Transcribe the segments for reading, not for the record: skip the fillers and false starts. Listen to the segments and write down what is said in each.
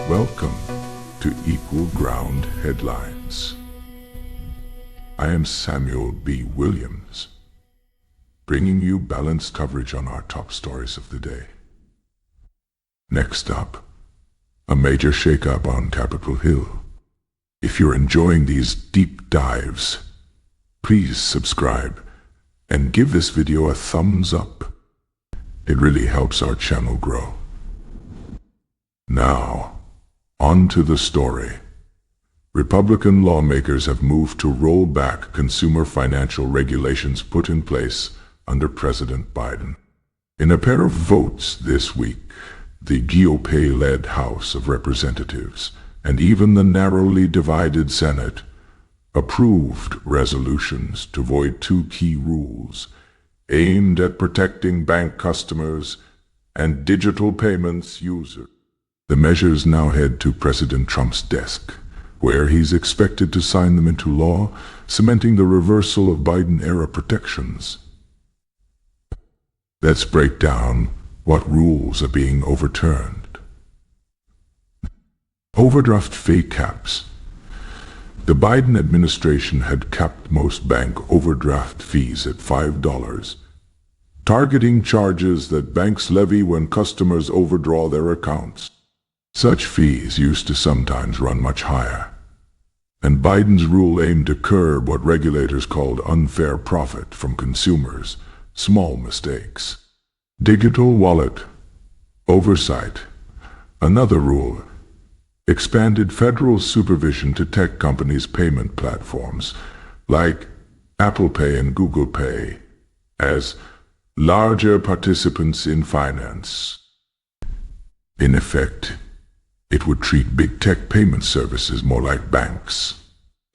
Welcome to Equal Ground Headlines. I am Samuel B. Williams, bringing you balanced coverage on our top stories of the day. Next up, a major shakeup on Capitol Hill. If you're enjoying these deep dives, please subscribe and give this video a thumbs up. It really helps our channel grow. Now, on to the story. Republican lawmakers have moved to roll back consumer financial regulations put in place under President Biden. In a pair of votes this week, the GOP-led House of Representatives and even the narrowly divided Senate approved resolutions to void two key rules aimed at protecting bank customers and digital payments users. The measures now head to President Trump's desk, where he's expected to sign them into law, cementing the reversal of Biden-era protections. Let's break down what rules are being overturned. Overdraft fee caps. The Biden administration had capped most bank overdraft fees at $5, targeting charges that banks levy when customers overdraw their accounts. Such fees used to sometimes run much higher, and Biden's rule aimed to curb what regulators called unfair profit from consumers' small mistakes. Digital wallet oversight. Another rule expanded federal supervision to tech companies' payment platforms like Apple Pay and Google Pay as larger participants in finance. In effect, it would treat big tech payment services more like banks,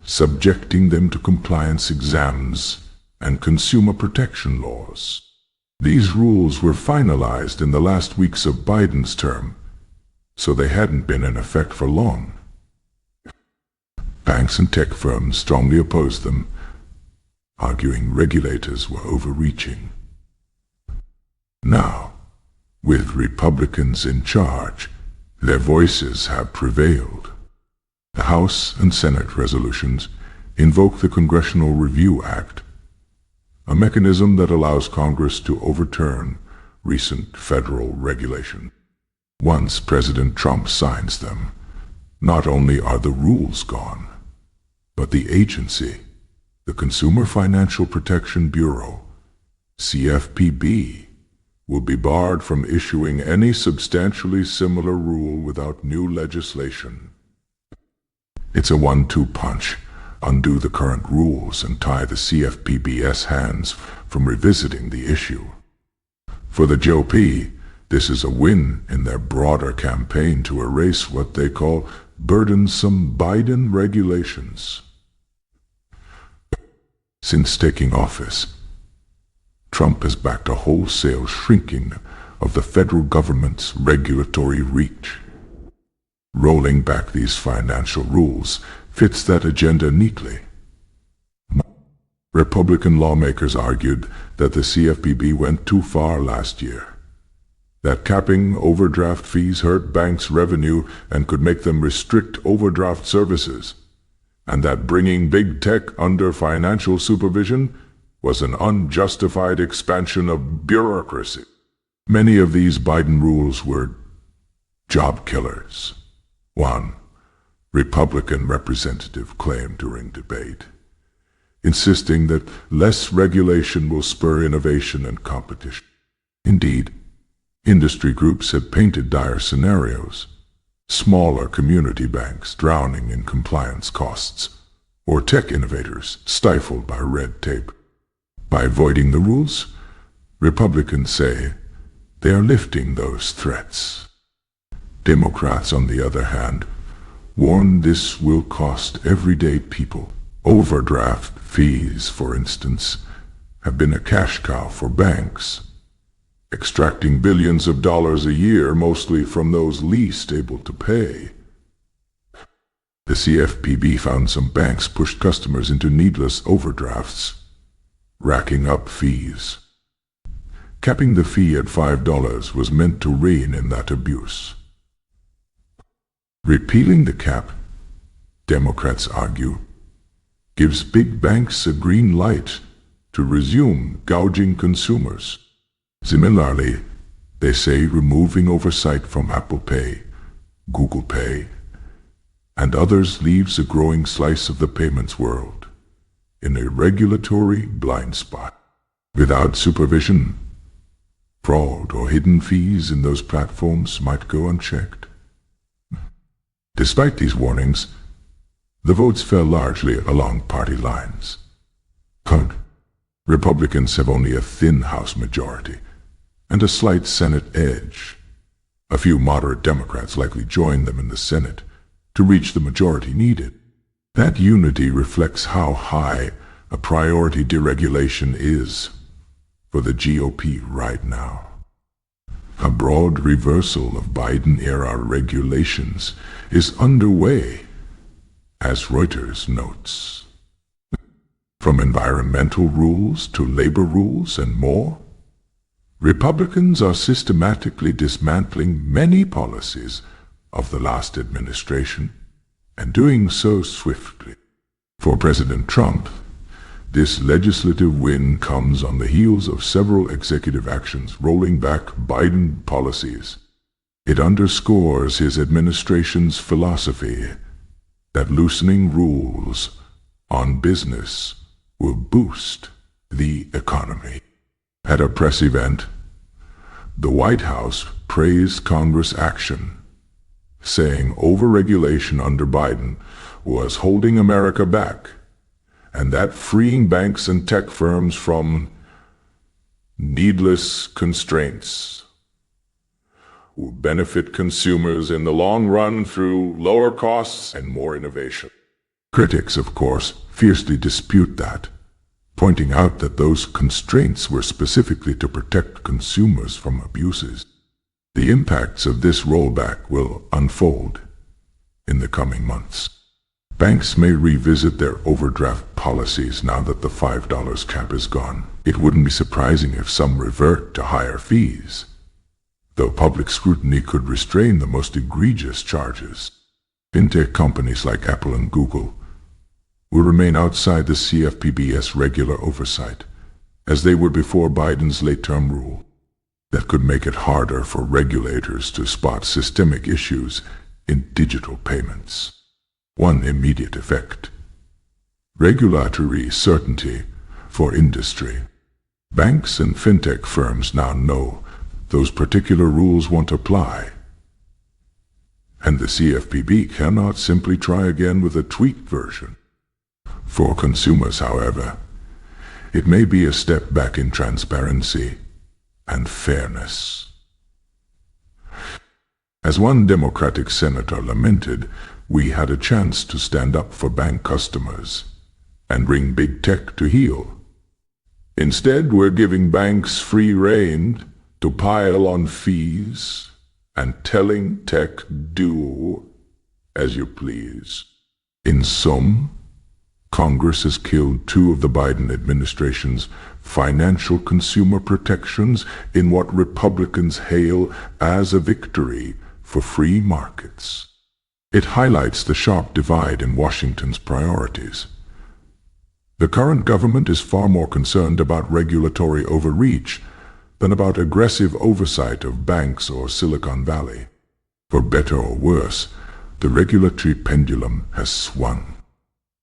subjecting them to compliance exams and consumer protection laws. These rules were finalized in the last weeks of Biden's term, so they hadn't been in effect for long. Banks and tech firms strongly opposed them, arguing regulators were overreaching. Now, with Republicans in charge, their voices have prevailed. The House and Senate resolutions invoke the Congressional Review Act, a mechanism that allows Congress to overturn recent federal regulation. Once President Trump signs them, not only are the rules gone, but the agency, the Consumer Financial Protection Bureau, CFPB, will be barred from issuing any substantially similar rule without new legislation. It's a 1-2 punch. Undo the current rules and tie the CFPB's hands from revisiting the issue. For the GOP, this is a win in their broader campaign to erase what they call burdensome Biden regulations. Since taking office, Trump has backed a wholesale shrinking of the federal government's regulatory reach. Rolling back these financial rules fits that agenda neatly. Republican lawmakers argued that the CFPB went too far last year, that capping overdraft fees hurt banks' revenue and could make them restrict overdraft services, and that bringing big tech under financial supervision was an unjustified expansion of bureaucracy. Many of these Biden rules were job killers. One Republican representative claimed during debate, insisting that less regulation will spur innovation and competition. Indeed, industry groups had painted dire scenarios: smaller community banks drowning in compliance costs, or tech innovators stifled by red tape. By avoiding the rules, Republicans say they are lifting those threats. Democrats, on the other hand, warn this will cost everyday people. Overdraft fees, for instance, have been a cash cow for banks, extracting billions of dollars a year, mostly from those least able to pay. The CFPB found some banks pushed customers into needless overdrafts, racking up fees. Capping the fee at $5 was meant to rein in that abuse. Repealing the cap, Democrats argue, gives big banks a green light to resume gouging consumers. Similarly, they say removing oversight from Apple Pay, Google Pay, and others leaves a growing slice of the payments world in a regulatory blind spot. Without supervision, fraud or hidden fees in those platforms might go unchecked. Despite these warnings, the votes fell largely along party lines. Republicans have only a thin House majority and a slight Senate edge. A few moderate Democrats likely join them in the Senate to reach the majority needed. That unity reflects how high a priority deregulation is for the GOP right now. A broad reversal of Biden-era regulations is underway, as Reuters notes. From environmental rules to labor rules and more, Republicans are systematically dismantling many policies of the last administration, and doing so swiftly. For President Trump, this legislative win comes on the heels of several executive actions rolling back Biden policies. It underscores his administration's philosophy that loosening rules on business will boost the economy. At a press event, the White House praised Congress' action, saying overregulation under Biden was holding America back, and that freeing banks and tech firms from needless constraints will benefit consumers in the long run through lower costs and more innovation. Critics, of course, fiercely dispute that, pointing out that those constraints were specifically to protect consumers from abuses. The impacts of this rollback will unfold in the coming months. Banks may revisit their overdraft policies now that the $5 cap is gone. It wouldn't be surprising if some revert to higher fees, though public scrutiny could restrain the most egregious charges. Fintech companies like Apple and Google will remain outside the CFPB's regular oversight, as they were before Biden's late-term rule. That could make it harder for regulators to spot systemic issues in digital payments. One immediate effect: regulatory certainty for industry. Banks and fintech firms now know those particular rules won't apply, and the CFPB cannot simply try again with a tweaked version. For consumers, however, it may be a step back in transparency and fairness. As one Democratic senator lamented, we had a chance to stand up for bank customers and bring big tech to heel. Instead, we're giving banks free rein to pile on fees and telling tech, do as you please. In sum, Congress has killed two of the Biden administration's financial consumer protections in what Republicans hail as a victory for free markets. It highlights the sharp divide in Washington's priorities. The current government is far more concerned about regulatory overreach than about aggressive oversight of banks or Silicon Valley. For better or worse, the regulatory pendulum has swung.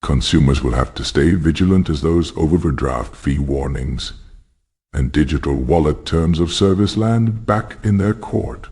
Consumers will have to stay vigilant as those overdraft fee warnings and digital wallet terms of service land back in their court.